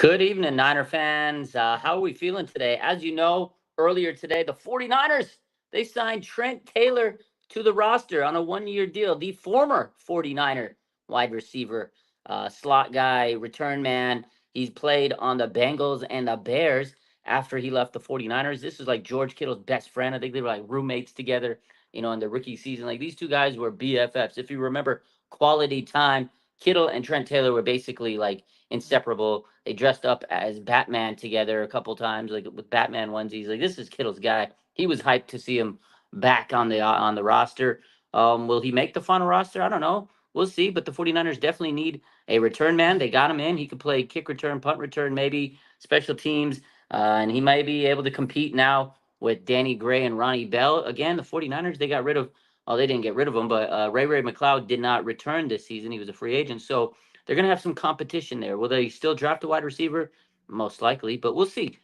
Good evening, Niner fans. How are we feeling today? As you know, earlier today, the 49ers, they signed Trent Taylor to the roster on a one-year deal. The former 49er wide receiver, slot guy, return man. He's played on the Bengals and the Bears after he left the 49ers. This is like George Kittle's best friend. I think they were like roommates together, in the rookie season. Like these two guys were BFFs. If you remember quality time, Kittle and Trent Taylor were basically like inseparable. They dressed up as Batman together a couple times, like with Batman onesies. Like this is Kittle's guy. He was hyped to see him back on the roster. Will he make the final roster? I don't know. We'll see. But the 49ers definitely need a return man. They got him in. He could play kick return, punt return, maybe special teams. And he might be able to compete now with Danny Gray and Ronnie Bell. Again, the 49ers, they got rid of, oh, they didn't get rid of him, but Ray McLeod did not return this season. He was a free agent. So they're going to have some competition there. Will they still draft a wide receiver? Most likely, but we'll see.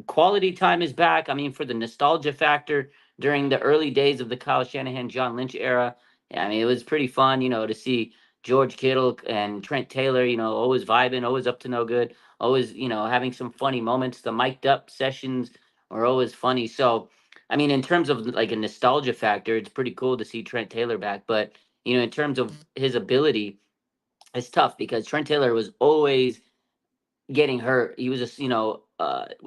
Quality time is back. I mean, for the nostalgia factor during the early days of the Kyle Shanahan, John Lynch era, I mean, it was pretty fun, to see George Kittle and Trent Taylor, always vibing, always up to no good, always, having some funny moments. The mic'd up sessions are always funny. So, I mean, in terms of like a nostalgia factor, it's pretty cool to see Trent Taylor back. But, in terms of his ability, it's tough because Trent Taylor was always getting hurt. He was just, with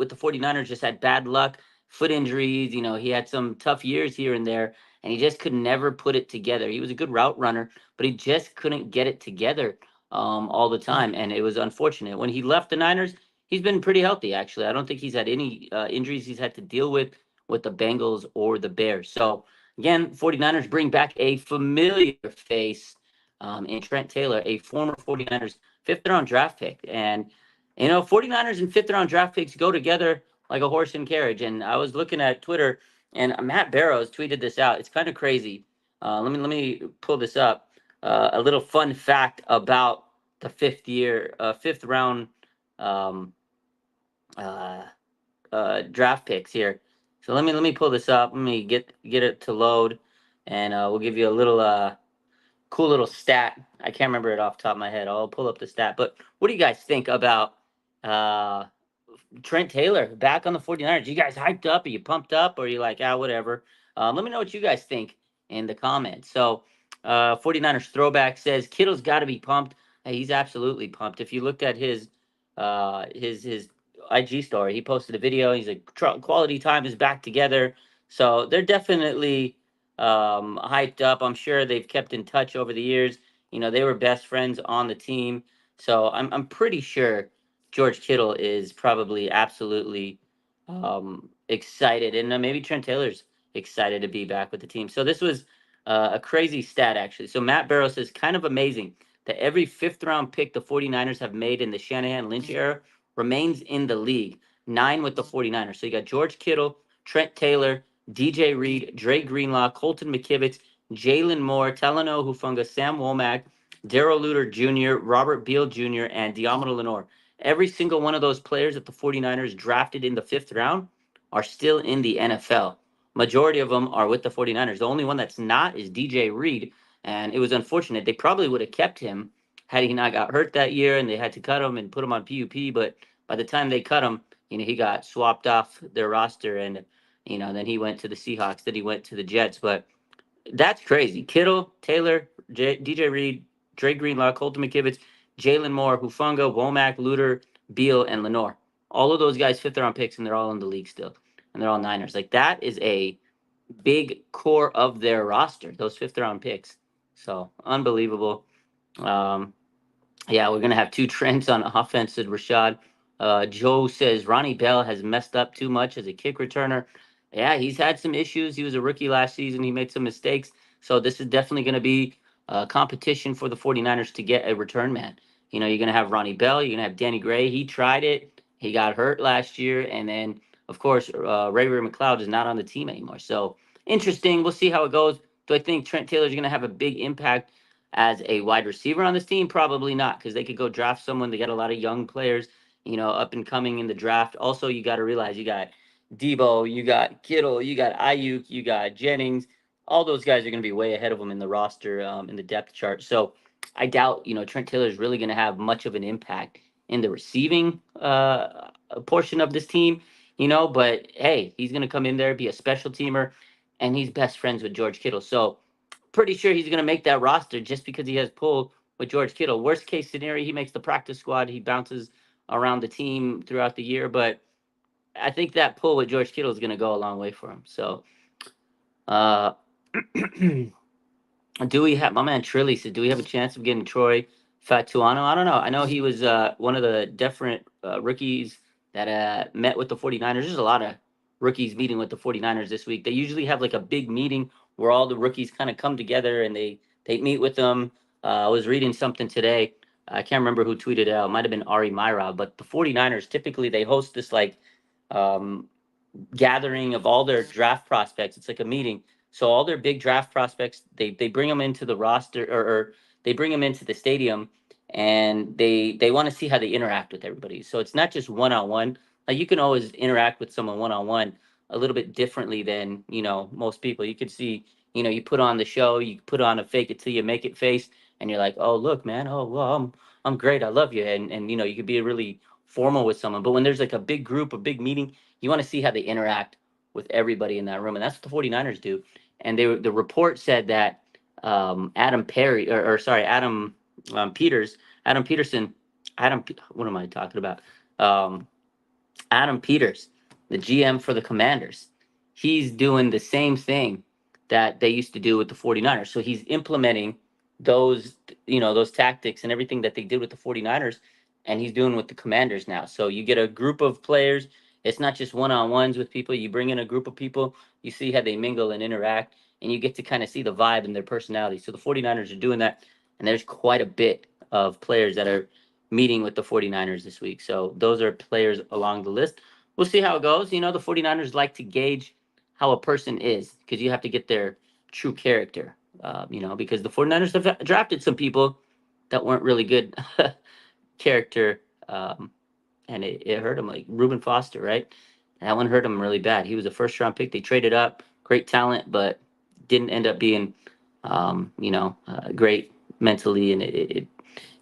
the 49ers, just had bad luck, foot injuries. He had some tough years here and there, and he just could never put it together. He was a good route runner, but he just couldn't get it together all the time. And it was unfortunate. When he left the Niners, he's been pretty healthy, actually. I don't think he's had any injuries he's had to deal with the Bengals or the Bears. So, again, 49ers bring back a familiar face in Trent Taylor, a former 49ers fifth round draft pick. And 49ers and fifth round draft picks go together like a horse and carriage. And I was looking at Twitter, and Matt Barrows tweeted this out. It's kind of crazy. Let me pull this up. A little fun fact about the fifth round um, uh, draft picks here. So let me pull this up. Let me get it to load, and we'll give you a little cool little stat. I can't remember it off the top of my head. I'll pull up the stat. But what do you guys think about uh, Trent Taylor back on the 49ers? You guys hyped up? Are you pumped up? Or are you like, whatever? Let me know what you guys think in the comments. So 49ers throwback says Kittle's got to be pumped. Hey, he's absolutely pumped. If you looked at his IG story, he posted a video. He's like, quality time is back together. So they're definitely hyped up. I'm sure they've kept in touch over the years. They were best friends on the team. So I'm pretty sure George Kittle is probably absolutely excited, and maybe Trent Taylor's excited to be back with the team. So this was a crazy stat, actually. So Matt Barrow says, kind of amazing that every fifth round pick the 49ers have made in the Shanahan Lynch era remains in the league. 9 with the 49ers. So you got George Kittle, Trent Taylor, DJ Reed, Dre Greenlaw, Colton McKivitz, Jalen Moore, Talanoa Hufanga, Sam Womack, Darrell Luter Jr., Robert Beal Jr., and Diamond Lenore. Every single one of those players that the 49ers drafted in the fifth round are still in the NFL. Majority of them are with the 49ers. The only one that's not is DJ Reed, and it was unfortunate. They probably would have kept him had he not got hurt that year, and they had to cut him and put him on PUP, but by the time they cut him, he got swapped off their roster, and then he went to the Seahawks, then he went to the Jets. But that's crazy. Kittle, Taylor, DJ Reed, Dre Greenlaw, Colton McKivitz, Jalen Moore, Hufanga, Womack, Luter, Beal, and Lenore. All of those guys fifth round picks, and they're all in the league still. And they're all Niners. Like that is a big core of their roster, those fifth round picks. So unbelievable. Um, yeah, we're gonna have two Trents on offense, said Rashad. Joe says Ronnie Bell has messed up too much as a kick returner. Yeah, he's had some issues. He was a rookie last season. He made some mistakes. So this is definitely going to be a competition for the 49ers to get a return man. You're going to have Ronnie Bell. You're going to have Danny Gray. He tried it. He got hurt last year. And then, of course, Ray McLeod is not on the team anymore. So interesting. We'll see how it goes. Do I think Trent Taylor is going to have a big impact as a wide receiver on this team? Probably not, because they could go draft someone. They got a lot of young players, up and coming in the draft. Also, you got to realize you got Debo, you got Kittle, you got Ayuk, you got Jennings. All those guys are going to be way ahead of them in the roster, in the depth chart. So I doubt, Trent Taylor is really going to have much of an impact in the receiving portion of this team, but hey, he's going to come in there, be a special teamer, and he's best friends with George Kittle. So pretty sure he's going to make that roster just because he has pull with George Kittle. Worst case scenario, he makes the practice squad. He bounces around the team throughout the year, but I think that pull with George Kittle is going to go a long way for him. So, uh, do we have my man Trilly said? Do we have a chance of getting Troy Fatuano? I don't know. I know he was one of the different rookies that met with the 49ers. There's a lot of rookies meeting with the 49ers this week. They usually have like a big meeting where all the rookies kind of come together and they meet with them. I was reading something today. I can't remember who tweeted it out. It might have been Ari Myra, but the 49ers typically they host this like um, gathering of all their draft prospects. It's like a meeting. So all their big draft prospects, they bring them into the roster or they bring them into the stadium, and they want to see how they interact with everybody. So it's not just one on one. Like you can always interact with someone one on one a little bit differently than most people. You could see you put on the show, you put on a fake it till you make it face, and you're like, oh look man, oh well I'm great, I love you, and you could be really formal with someone. But when there's like a big group, a big meeting, you want to see how they interact with everybody in that room, and that's what the 49ers do. And the report said that Adam Perry, or sorry, Adam Peters, Adam Peterson, what am I talking about? Um, Adam Peters, the GM for the Commanders, he's doing the same thing that they used to do with the 49ers. So he's implementing those, those tactics and everything that they did with the 49ers, and he's doing with the Commanders now. So you get a group of players. It's not just one-on-ones with people. You bring in a group of people, you see how they mingle and interact, and you get to kind of see the vibe and their personality. So the 49ers are doing that, and there's quite a bit of players that are meeting with the 49ers this week. So those are players along the list. We'll see how it goes. The 49ers like to gauge how a person is because you have to get their true character, because the 49ers have drafted some people that weren't really good character, and it hurt him, like Reuben Foster, right? That one hurt him really bad. He was a first round pick. They traded up, great talent, but didn't end up being, great mentally, and it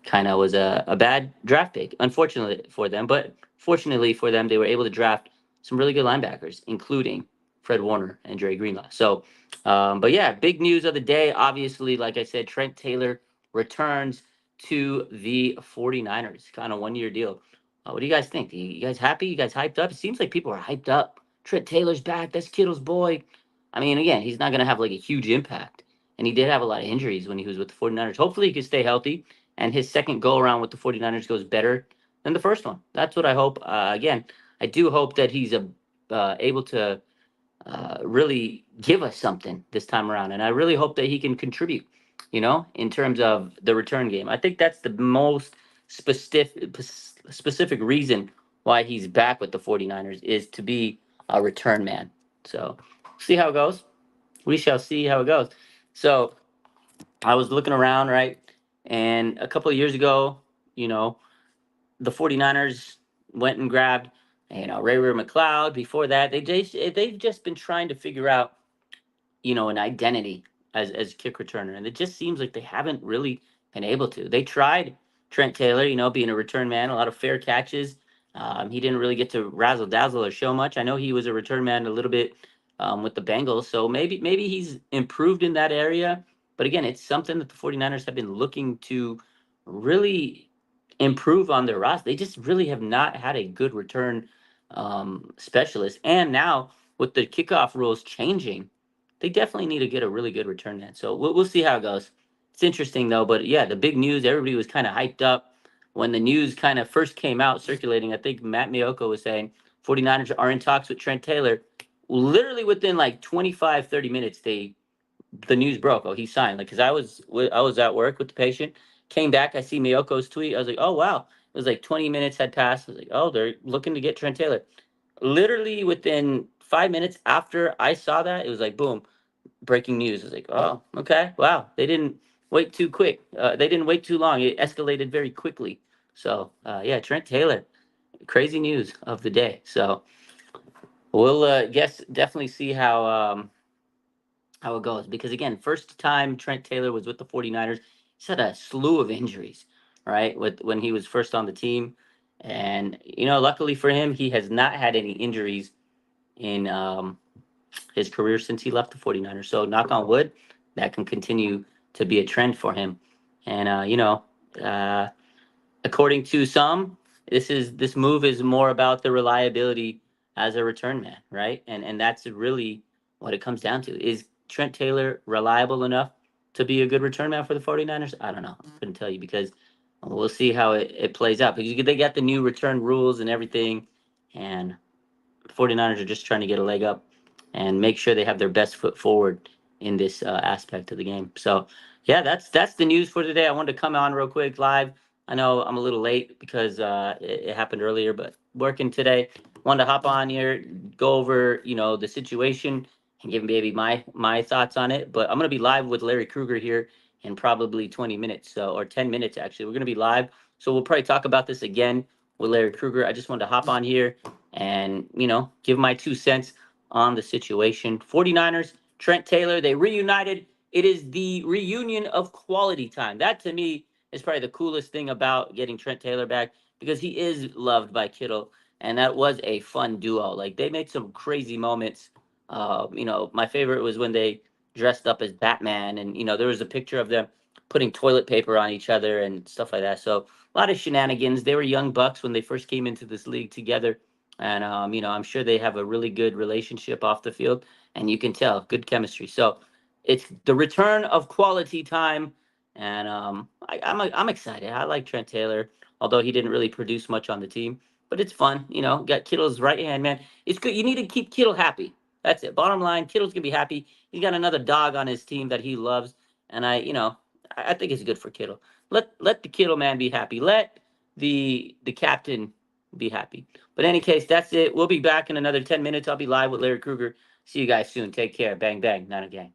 kind of was a bad draft pick, unfortunately for them. But fortunately for them, they were able to draft some really good linebackers, including Fred Warner and Dre Greenlaw. So, but yeah, big news of the day. Obviously, like I said, Trent Taylor returns to the 49ers, kind of 1 year deal. What do you guys think? You guys happy? You guys hyped up? It seems like people are hyped up. Trent Taylor's back. That's Kittle's boy. I mean, again, he's not going to have like a huge impact. And he did have a lot of injuries when he was with the 49ers. Hopefully, he can stay healthy and his second go around with the 49ers goes better than the first one. That's what I hope. Again, I do hope that he's able to really give us something this time around. And I really hope that he can contribute, in terms of the return game. I think that's the most specific reason why he's back with the 49ers is to be a return man. So see how it goes. We shall see how it goes. So I was looking around, right? And a couple of years ago, you know, the 49ers went and grabbed, Ray McLeod. Before that, they've just been trying to figure out an identity as kick returner, and it just seems like they haven't really been able to. They tried Trent Taylor, being a return man, a lot of fair catches. He didn't really get to razzle dazzle or show much. I know he was a return man a little bit with the Bengals, so maybe he's improved in that area. But again, it's something that the 49ers have been looking to really improve on their roster. They just really have not had a good return specialist, and now with the kickoff rules changing, they definitely need to get a really good return man. So we'll see how it goes. It's interesting though, but yeah, the big news, everybody was kind of hyped up when the news kind of first came out circulating. I think Matt Miyoko was saying 49ers are in talks with Trent Taylor. Literally within like 25, 30 minutes, the news broke. Oh, he signed. Like, cause I was at work with the patient, came back, I see Miyoko's tweet. I was like, oh wow. It was like 20 minutes had passed. I was like, oh, they're looking to get Trent Taylor. Literally within 5 minutes after I saw that, it was like boom, breaking news. I was like, oh, okay, wow. They didn't wait too quick. They didn't wait too long. It escalated very quickly. So yeah, Trent Taylor, crazy news of the day. So we'll guess definitely see how it goes, because again, first time Trent Taylor was with the 49ers, he's had a slew of injuries, right? With when he was first on the team. And luckily for him, he has not had any injuries in his career since he left the 49ers. So knock on wood, that can continue to be a trend for him. And uh, according to some, this move is more about the reliability as a return man, right? And that's really what it comes down to. Is Trent Taylor reliable enough to be a good return man for the 49ers? I don't know. I couldn't tell you because we'll see how it plays out. Because they got the new return rules and everything, and 49ers are just trying to get a leg up and make sure they have their best foot forward in this aspect of the game. So, yeah, that's the news for today. I wanted to come on real quick live. I know I'm a little late because it happened earlier, but working today. Wanted to hop on here, go over the situation and give maybe my thoughts on it. But I'm gonna be live with Larry Kruger here in probably 20 minutes, so or 10 minutes actually. We're gonna be live, so we'll probably talk about this again with Larry Kruger. I just wanted to hop on here and give my 2 cents on the situation. 49ers, Trent Taylor, they reunited. It is the reunion of quality time. That to me is probably the coolest thing about getting Trent Taylor back because he is loved by Kittle, and that was a fun duo. Like they made some crazy moments. My favorite was when they dressed up as Batman, and there was a picture of them putting toilet paper on each other and stuff like that. So a lot of shenanigans. They were young bucks when they first came into this league together, and I'm sure they have a really good relationship off the field, and you can tell good chemistry. So it's the return of quality time, and I'm excited. I like Trent Taylor, although he didn't really produce much on the team, but it's fun. Got Kittle's right hand man. It's good. You need to keep Kittle happy. That's it. Bottom line, Kittle's gonna be happy. He's got another dog on his team that he loves, and I think it's good for Kittle. Let the Kittle man be happy. Let the captain be happy. But in any case, that's it. We'll be back in another 10 minutes. I'll be live with Larry Kruger. See you guys soon. Take care. Bang bang. Not a gang.